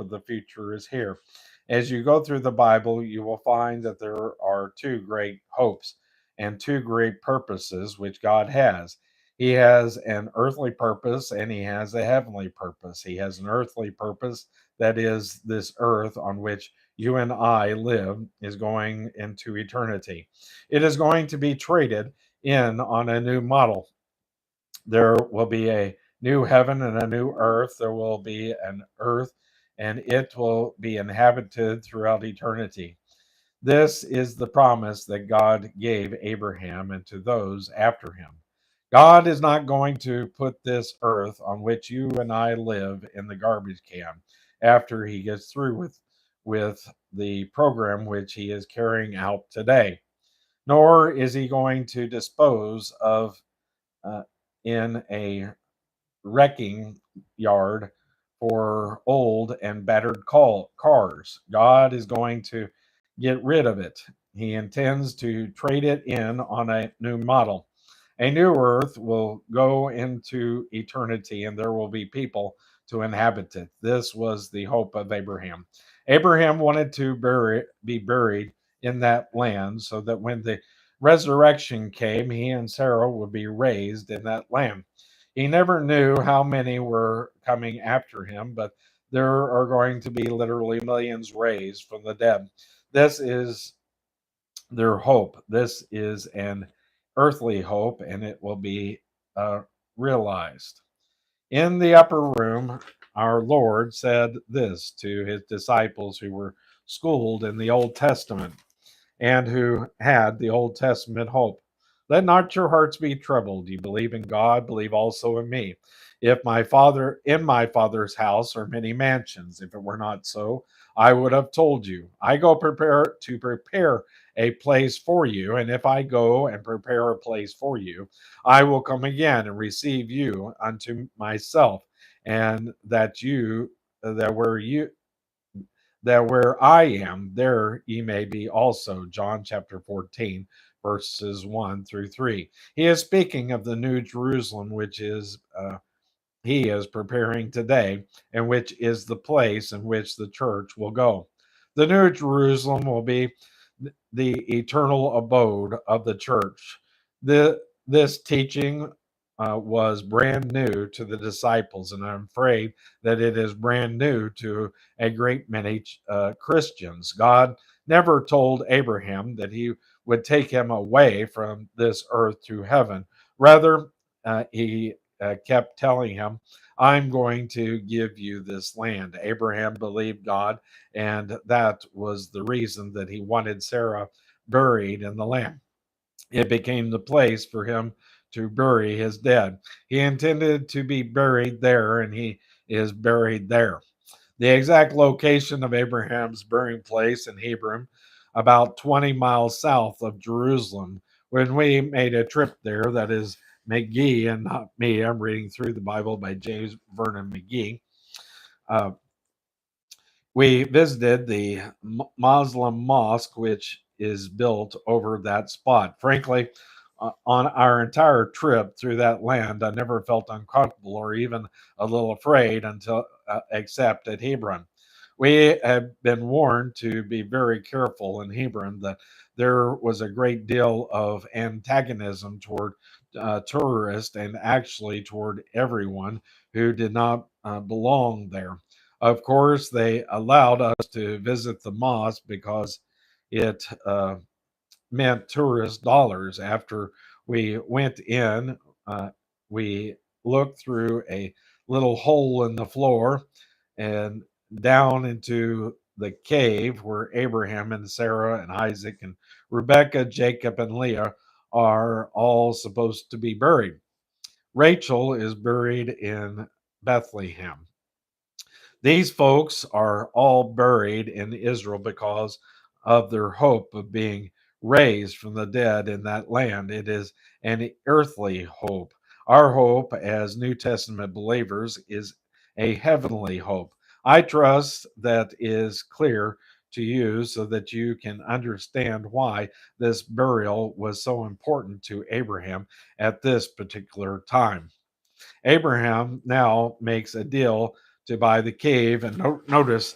of the future is here. As you go through the Bible, you will find that there are two great hopes and two great purposes which God has. He has an earthly purpose and he has a heavenly purpose. He has an earthly purpose, that is, this earth on which you and I live is going into eternity. It is going to be traded in on a new model. There will be a new heaven and a new earth. There will be an earth, and it will be inhabited throughout eternity. This is the promise that God gave Abraham and to those after him. God is not going to put this earth on which you and I live in the garbage can after he gets through with the program which he is carrying out today. Nor is he going to dispose of uh, in a wrecking yard for old and battered cars. God is going to get rid of it. He intends to trade it in on a new model. A new earth will go into eternity and there will be people to inhabit it. This was the hope of Abraham. Abraham wanted to be buried in that land so that when the resurrection came, he and Sarah would be raised in that land. He never knew how many were coming after him, but there are going to be literally millions raised from the dead. This is their hope. This is an earthly hope, and it will be uh, realized. In the upper room, our Lord said this to his disciples who were schooled in the Old Testament and who had the Old Testament hope. Let not your hearts be troubled. You believe in God, believe also in me. If my father in my father's house are many mansions, if it were not so, I would have told you. I go prepare a place for you, and if I go and prepare a place for you, I will come again and receive you unto myself, and that where I am, there ye may be also. John chapter 14, verses 1 through 3. He is speaking of the new Jerusalem, which he is preparing today, and which is the place in which the church will go. The new Jerusalem will be the eternal abode of the church. This teaching was brand new to the disciples, and I'm afraid that it is brand new to a great many Christians. God never told Abraham that he would take him away from this earth to heaven. Rather, he kept telling him, I'm going to give you this land. Abraham believed God, and that was the reason that he wanted Sarah buried in the land. It became the place for him to bury his dead. He intended to be buried there, and he is buried there. The exact location of Abraham's burying place in Hebron, about 20 miles south of Jerusalem. When we made a trip there, that is McGee and not me. I'm reading through the Bible by James Vernon McGee. Uh, we visited the Muslim mosque, which is built over that spot. Frankly, on our entire trip through that land, I never felt uncomfortable or even a little afraid until except at Hebron. We had been warned to be very careful in Hebron that there was a great deal of antagonism toward tourists and actually toward everyone who did not belong there. Of course, they allowed us to visit the mosque because it meant tourist dollars. After we went in, we looked through a little hole in the floor and down into the cave where Abraham and Sarah and Isaac and Rebecca, Jacob, and Leah are all supposed to be buried. Rachel is buried in Bethlehem. These folks are all buried in Israel because of their hope of being raised from the dead in that land. It is an earthly hope. Our hope as New Testament believers is a heavenly hope. I trust that is clear to you so that you can understand why this burial was so important to Abraham at this particular time. Abraham now makes a deal to buy the cave. And notice